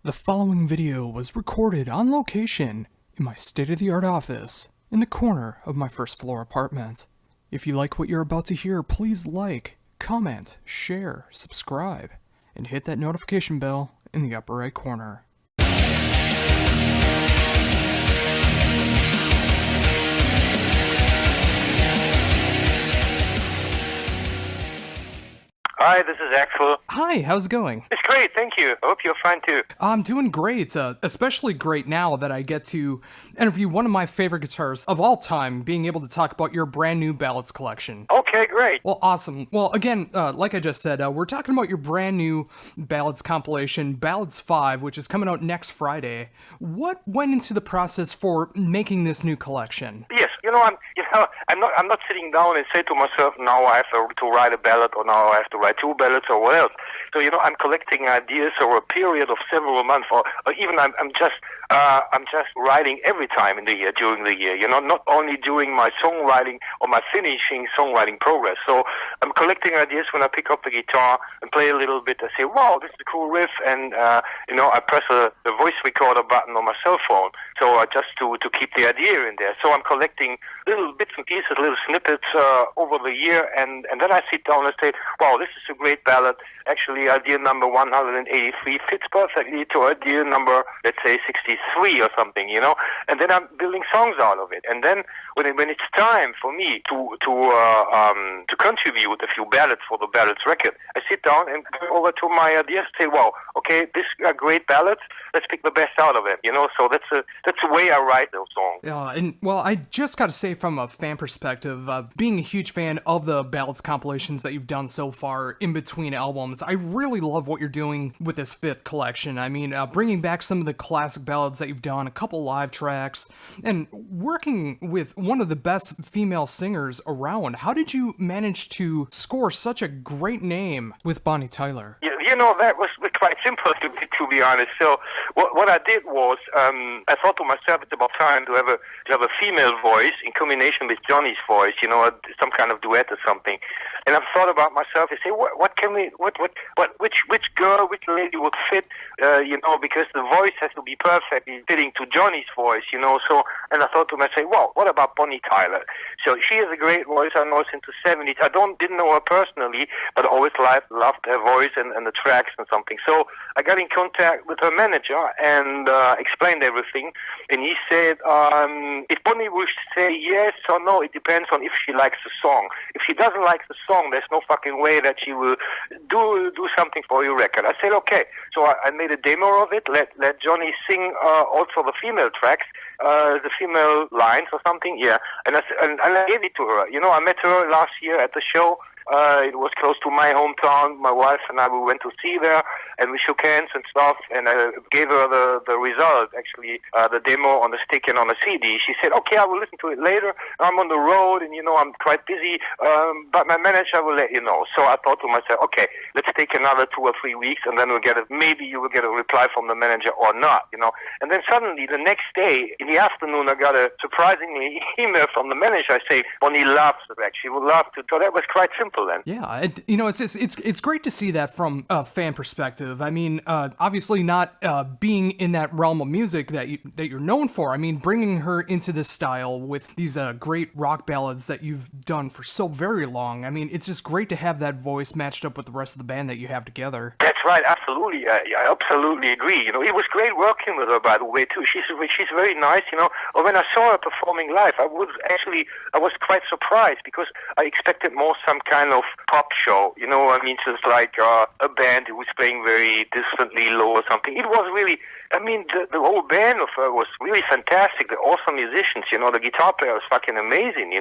The following video was recorded on location in my state-of-the-art office in the corner of my first floor apartment. If you like what you're about to hear, please like, comment, share, subscribe, and hit that notification bell in the upper right corner. Hi, this is Axel. Hi, how's it going? It's great, thank you. I hope you're fine too. I'm doing great, especially great now that I get to interview one of my favorite guitarists of all time, being able to talk about your brand new ballads collection. Okay, great. Well, awesome. Well, again, like I just said, we're talking about your brand new ballads compilation, Ballads 5, which is coming out next Friday. What went into the process for making this new collection? Yes, I'm not sitting down and say to myself, now I have to write a ballad, or now I have to write two ballads, or what else. So I'm collecting ideas over a period of several months, or even I'm just writing every time in the year, during the year. Not only during my songwriting or my finishing songwriting progress. So I'm collecting ideas when I pick up the guitar and play a little bit. I say, wow, this is a cool riff, and I press the voice recorder button on my cell phone. So just to keep the idea in there. So I'm collecting little bits and pieces, little snippets over the year, and then I sit down and say, wow, this is a great ballad. Actually, idea number 183 fits perfectly to idea number, let's say, 63 or something, and then I'm building songs out of it. And then when it's time for me to contribute a few ballads for the ballads record, I sit down and go over to my ideas and say, wow, okay, these are great ballads, let's pick the best out of it, so that's the way I write those songs. Yeah, and well, I just gotta say, from a fan perspective, being a huge fan of the ballads compilations that you've done so far in between albums, I really love what you're doing with this fifth collection. I mean, bringing back some of the classic ballads that you've done, a couple live tracks, and working with one of the best female singers around. How did you manage to score such a great name with Bonnie Tyler? Yeah, that was quite simple, to be honest. So what I did was, I thought to myself, it's about time to have a female voice in combination with Johnny's voice, some kind of duet or something. And I've thought about myself and say, which girl, which lady would fit, because the voice has to be perfectly fitting to Johnny's voice, So, and I thought to myself, well, what about Bonnie Tyler? So she has a great voice. I know since the 70s. I didn't know her personally, but I always loved her voice and the tracks and something. So I got in contact with her manager and explained everything. And he said, if Bonnie would say yes or no, it depends on if she likes the song. If she doesn't like the song, there's no fucking way that she will do something for your record. I said, okay. So I made a demo of it, let Johnny sing also the female tracks, the female lines or something, yeah. And I gave it to her. I met her last year at the show. It was close to my hometown. My wife and I, we went to see there, and we shook hands and stuff, and I gave her the result, actually, the demo on the stick and on the CD. She said, okay, I will listen to it later. I'm on the road, and, I'm quite busy, but my manager will let you know. So I thought to myself, okay, let's take another 2 or 3 weeks, and then maybe you will get a reply from the manager or not, And then suddenly, the next day, in the afternoon, I got a surprisingly email from the manager. I say, Bonnie loves the track. She would love to. So that was quite simple. Then. Yeah, it's great to see that from a fan perspective. I mean, obviously not being in that realm of music that you're known for. I mean, bringing her into this style with these great rock ballads that you've done for so very long. I mean, it's just great to have that voice matched up with the rest of the band that you have together. That's right, absolutely. I absolutely agree. It was great working with her, by the way, too. She's very nice. Or when I saw her performing live, I was quite surprised because I expected more some kind of pop show, just like a band who was playing very distantly low or something. It was really, the whole band of her was really fantastic. They're awesome musicians, the guitar player was fucking amazing,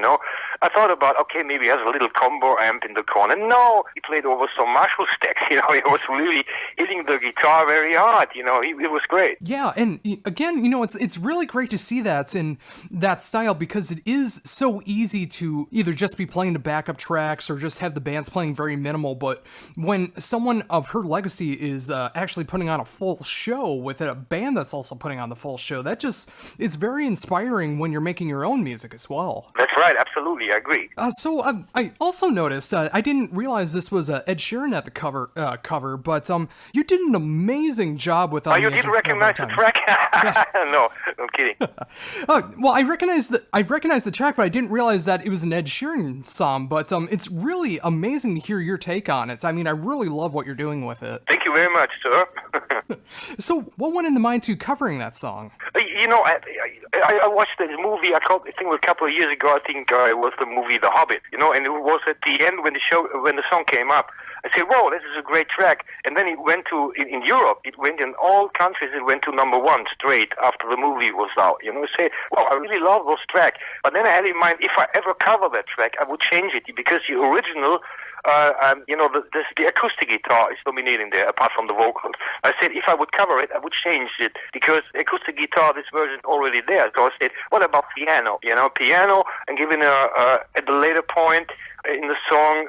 I thought about, okay, maybe he has a little combo amp in the corner. No, he played over some Marshall sticks, he was really hitting the guitar very hard, it was great. Yeah, and again, it's really great to see that in that style, because it is so easy to either just be playing the backup tracks or just have the bands playing very minimal, but when someone of her legacy is actually putting on a full show with a band that's also putting on the full show, it's very inspiring when you're making your own music as well. That's right, absolutely, I agree. So I also noticed, I didn't realize this was Ed Sheeran at the cover, but you did an amazing job with. Oh, you didn't recognize the track? No, I'm kidding. Well, I recognize the track, but I didn't realize that it was an Ed Sheeran song. But it's really amazing to hear your take on it. I mean, I really love what you're doing with it. Thank you very much, sir. So, what went into mind to covering that song? You know, I watched this movie. I think it was a couple of years ago. I think it was the movie The Hobbit. You know, and it was at the end when the song came up. I said, "Whoa, this is a great track." And then it went to in Europe. It went in all countries. It went to #1 straight after the movie was out. You know, I say, "Wow, I really love those tracks." But then I had in mind, if I ever cover that track, I would change it because the original. You know, the acoustic guitar is dominating there, apart from the vocals. I said if I would cover it, I would change it because acoustic guitar, this version already there. So I said, what about piano? You know, piano, and giving at the later point in the song,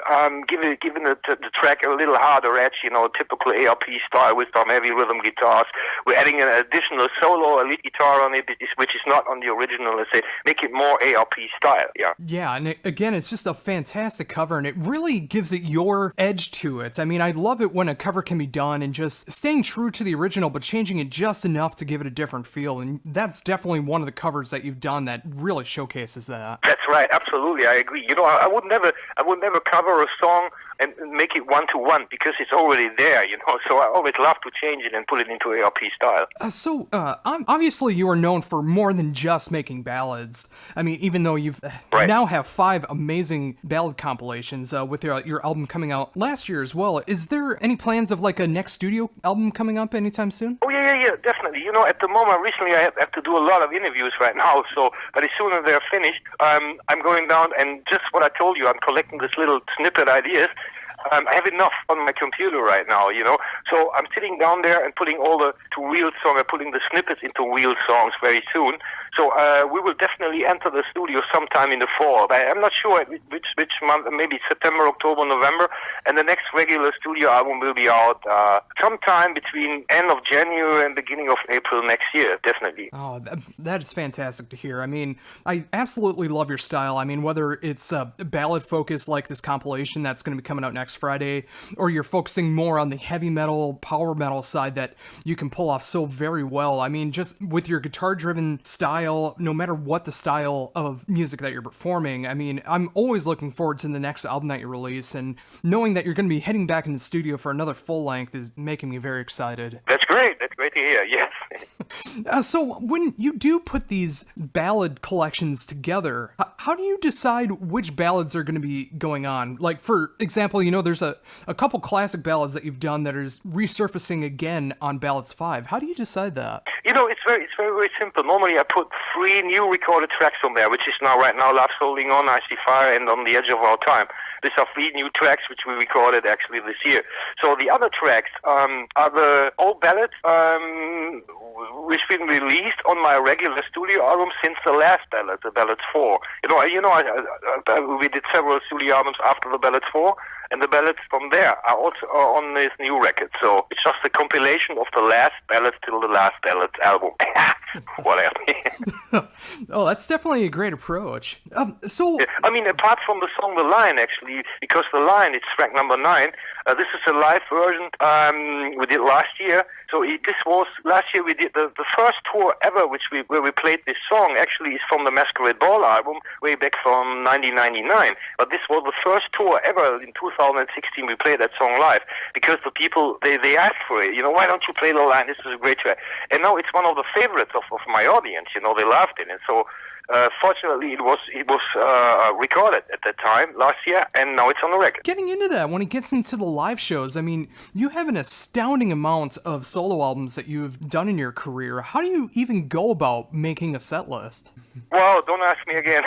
giving the track a little harder edge. You know, typical ARP style with some heavy rhythm guitars. We're adding an additional solo, a lead guitar on it, which is not on the original. Let's say, make it more ARP style. Yeah. Yeah, and again, it's just a fantastic cover, and it really gives it your edge to it. I mean, I love it when a cover can be done and just staying true to the original, but changing it just enough to give it a different feel. And that's definitely one of the covers that you've done that really showcases that. That's right. Absolutely, I agree. You know, I would never cover a song and make it 1-to-1 because it's already there, you know. So I always love to change it and put it into ARP style. So obviously you are known for more than just making ballads. I mean, even though you've now have 5 amazing ballad compilations with your album coming out last year as well. Is there any plans of like a next studio album coming up anytime soon? Oh yeah, definitely. You know, at the moment, recently I have to do a lot of interviews right now. So, but as soon as they're finished, I'm going down and just what I told you, I'm collecting this little snippet ideas. I have enough on my computer right now, you know. So I'm sitting down there and putting all the to real songs, I'm putting the snippets into real songs very soon. So we will definitely enter the studio sometime in the fall. I'm not sure which month, maybe September, October, November. And the next regular studio album will be out sometime between end of January and beginning of April next year, definitely. Oh, that is fantastic to hear. I mean, I absolutely love your style. I mean, whether it's a ballad focus like this compilation that's going to be coming out next Friday, or you're focusing more on the heavy metal, power metal side that you can pull off so very well. I mean, just with your guitar-driven style, no matter what the style of music that you're performing, I mean, I'm always looking forward to the next album that you release, and knowing that you're going to be heading back in the studio for another full length is making me very excited. That's great. That's great to hear, yes. So when you do put these ballad collections together, how do you decide which ballads are going to be going on? Like, for example, you know, there's a couple classic ballads that you've done that is resurfacing again on Ballads 5. How do you decide that? You know, it's very simple. Normally I put 3 new recorded tracks on there, which is right now Love's Holding On, I See Fire, and On the Edge of Our Time. These are 3 new tracks which we recorded actually this year. So the other tracks are the old ballads which been released on my regular studio album since the last ballad, the Ballads 4. We did several studio albums after the Ballads 4, and the ballads from there are also on this new record. So it's just a compilation of the last ballads till the last ballads album. Whatever. Oh, that's definitely a great approach. I mean, apart from the song The Line, actually, because The Line, it's track number 9. This is a live version we did last year. So this was, last year we did the first tour ever where we played this song, actually is from the Masquerade Ball album, way back from 1999. But this was the first tour ever in 2016 we played that song live, because the people, they asked for it. You know, why don't you play The Line? This is a great track. And now it's one of the favorites of my audience. You know, they loved it. And so fortunately, it was recorded at that time last year, and now it's on the record. Getting into that, when it gets into the live shows, I mean, you have an astounding amount of solo albums that you've done in your career. How do you even go about making a set list? Well, don't ask me again.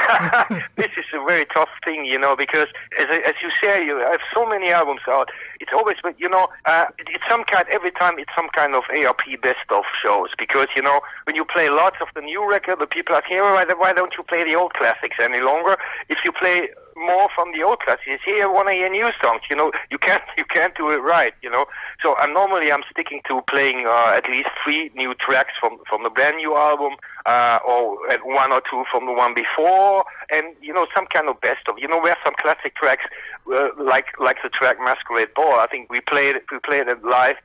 This is a very tough thing, you know, because as you say, I have so many albums out. It's always, but you know, it's every time it's some kind of ARP best of shows, because you know, when you play lots of the new record, the people are here. Why don't you play the old classics any longer? If you play more from the old classics. Here, I want to hear new songs. You know, you can't do it right. You know, so normally I'm sticking to playing at least 3 new tracks from the brand new album, or 1 or 2 from the one before, and you know, some kind of best of. You know, we have some classic tracks like the track Masquerade Ball. I think we played it live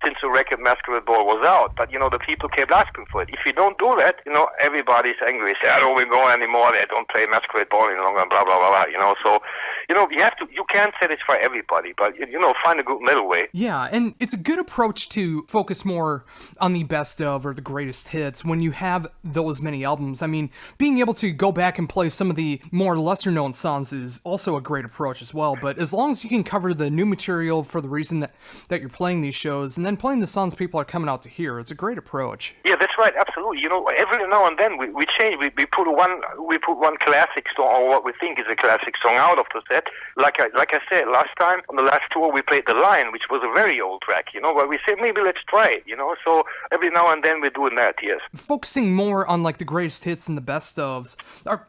since the record Masquerade Ball was out. But you know, the people kept asking for it. If you don't do that, you know, everybody's angry. Say, I don't want to go anymore. They don't play Masquerade Ball any longer. Blah blah blah blah. You know, so you know, you can't satisfy everybody, but you know, find a good middle way. Yeah, and it's a good approach to focus more on the best of or the greatest hits when you have those many albums. I mean, being able to go back and play some of the more lesser known songs is also a great approach as well, but as long as you can cover the new material for the reason that you're playing these shows and then playing the songs people are coming out to hear, it's a great approach. Yeah, that's right, absolutely. You know, every now and then we change. We put one classic song, or what we think is a classic song, out of the set. Like I said last time on the last tour, we played The Lion, which was a very old track. You know, but we said maybe let's try it. You know, so every now and then we're doing that. Yes. Focusing more on like the greatest hits and the best ofs.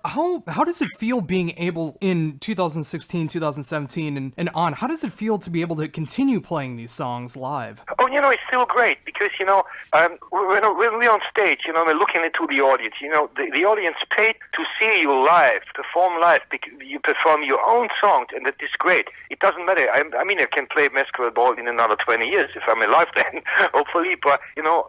How does it feel being able in 2016, 2017, and on? How does it feel to be able to continue playing these songs live? Oh, you know, it's still great because, you know, when we're on stage, you know, we're looking into the audience. You know, the audience paid to see you live, perform live, because you perform your own songs, and that is great. It doesn't matter. I mean, I can play Masquerade Ball in another 20 years if I'm alive then, hopefully. But you know,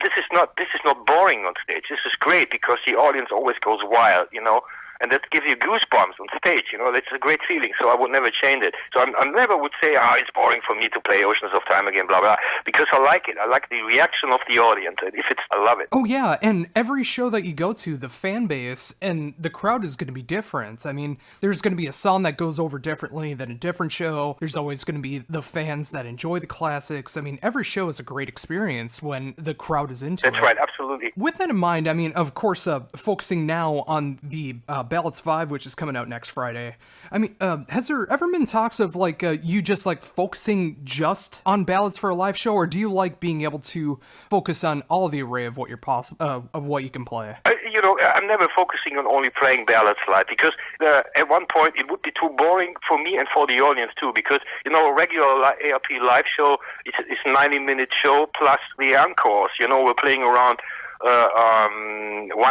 this is not boring on stage. This is great because the audience always goes wild. You know. And that gives you goosebumps on stage, you know, that's a great feeling, so I would never change it. So I never would say, it's boring for me to play Oceans of Time again, blah, blah, because I like it. I like the reaction of the audience, and I love it. Oh, yeah, and every show that you go to, the fan base and the crowd is going to be different. I mean, there's going to be a song that goes over differently than a different show. There's always going to be the fans that enjoy the classics. I mean, every show is a great experience when the crowd is into it. That's right, absolutely. With that in mind, I mean, of course, focusing now on the Ballads 5, which is coming out next Friday. I mean, has there ever been talks of like you just like focusing just on ballads for a live show, or do you like being able to focus on all the array of what you're of what you can play? You know, I'm never focusing on only playing ballads live because at one point it would be too boring for me and for the audience too. Because you know, a regular ARP live show is a 90-minute show plus the encores. You know, we're playing around 1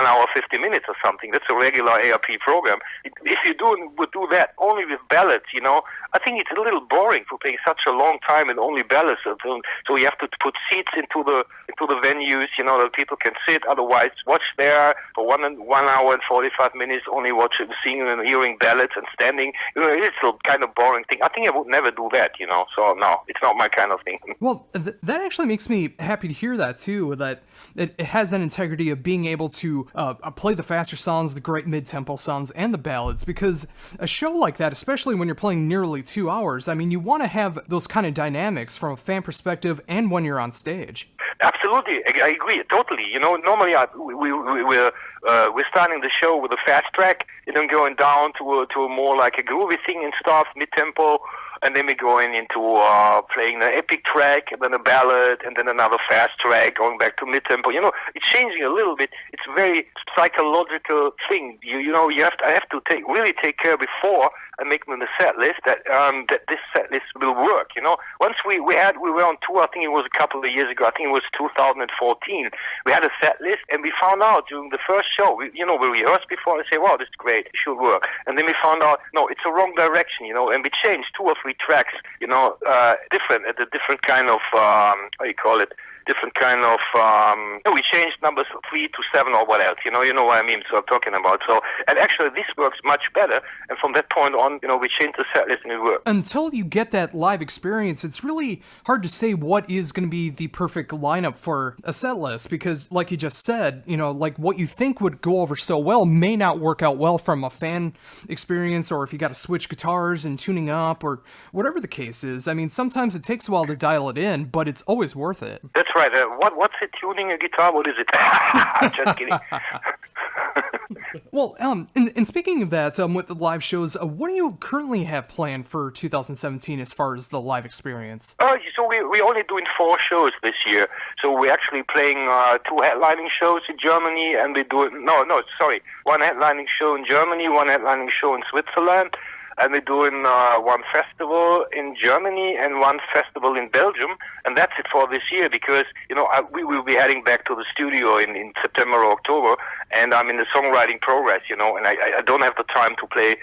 hour 50 minutes or something. That's a regular ARP program. If you would do that only with ballads, you know, I think it's a little boring for playing such a long time and only ballads. So you have to put seats into the venues, you know, that people can sit. Otherwise, watch there for 1 hour and 45 minutes, only watching, singing and hearing ballads and standing. You know, it's a kind of boring thing. I think I would never do that, you know. So no, it's not my kind of thing. Well, that actually makes me happy to hear that too. That it has that integrity of being able to play the faster songs, the great mid-tempo songs, and the ballads, because a show like that, especially when you're playing nearly 2 hours, I mean, you want to have those kind of dynamics from a fan perspective and when you're on stage. Absolutely, I agree totally. You know, normally we're starting the show with a fast track, and then going down to a more like a groovy thing and stuff, mid-tempo. And then we're going into playing an epic track, and then a ballad, and then another fast track, going back to mid-tempo. You know, it's changing a little bit. It's a very psychological thing. You know, I have to really take care before I make them the set list that this set list will work. You know, once we were on tour. I think it was a couple of years ago. I think it was 2014. We had a set list, and we found out during the first show. We rehearsed before and say, "Wow, this is great. It should work." And then we found out, no, it's a wrong direction. You know, and we changed 2 or 3 tracks, you know, different kind of different kind of we changed numbers 3 to 7 or what else, you know what I mean, so I'm talking about. So, and actually this works much better, and from that point on, you know, we changed the set list and it worked. Until you get that live experience, it's really hard to say what is going to be the perfect lineup for a set list, because like you just said, you know, like what you think would go over so well may not work out well from a fan experience, or if you got to switch guitars and tuning up or whatever the case is. I mean, sometimes it takes a while to dial it in, but it's always worth it. That's right. What's it, tuning a guitar? What is it? I'm just kidding. Well, and speaking of that, with the live shows, what do you currently have planned for 2017 as far as the live experience? So we're only doing 4 shows this year. So we're actually playing 2 headlining shows in Germany, and we're doing, one headlining show in Germany, 1 headlining show in Switzerland, and we're doing 1 festival in Germany and 1 festival in Belgium, and that's it for this year because, we will be heading back to the studio in September or October, and I'm in the songwriting progress, and I don't have the time to play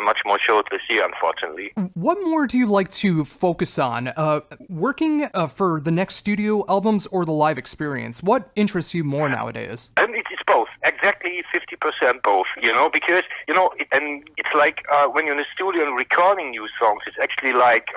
much more shows this year, unfortunately. What more do you like to focus on? Working for the next studio albums or the live experience? What interests you more nowadays? And it's both, exactly 50% both, because, and it's like when you're in the studio and recording new songs, it's actually like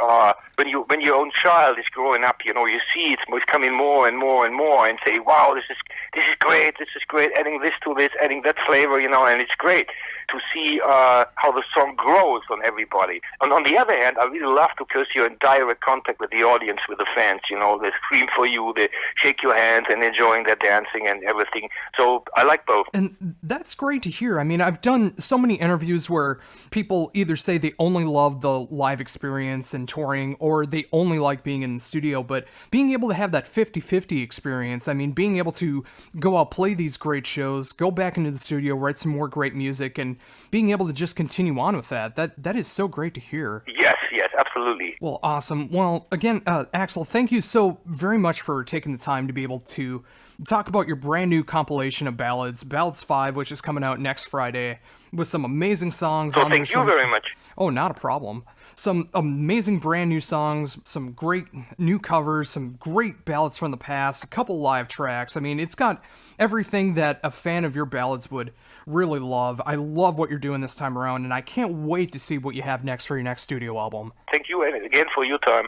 when your own child is growing up, you see it's coming more and more and more and say, wow, this is great, adding this to this, adding that flavor, and it's great to see how the song grows on everybody. And on the other hand, I really love because you're in direct contact with the audience, with the fans, they scream for you, they shake your hands and enjoying their dancing and everything. So I like both. And that's great to hear. I mean, I've done so many interviews where people either say they only love the live experience and touring, or they only like being in the studio, but being able to have that 50-50 experience, I mean, being able to go out, play these great shows, go back into the studio, write some more great music, and being able to just continue on with that is so great to hear. Yes, absolutely. Well, awesome. Well, again, Axel, thank you so very much for taking the time to be able to talk about your brand new compilation of ballads, Ballads 5, which is coming out next Friday, with some amazing songs on there. Thank you very much. Oh, not a problem. Some amazing brand new songs, some great new covers, some great ballads from the past, a couple live tracks. I mean, it's got everything that a fan of your ballads would really love. I love what you're doing this time around, and I can't wait to see what you have next for your next studio album. Thank you, and again for your time.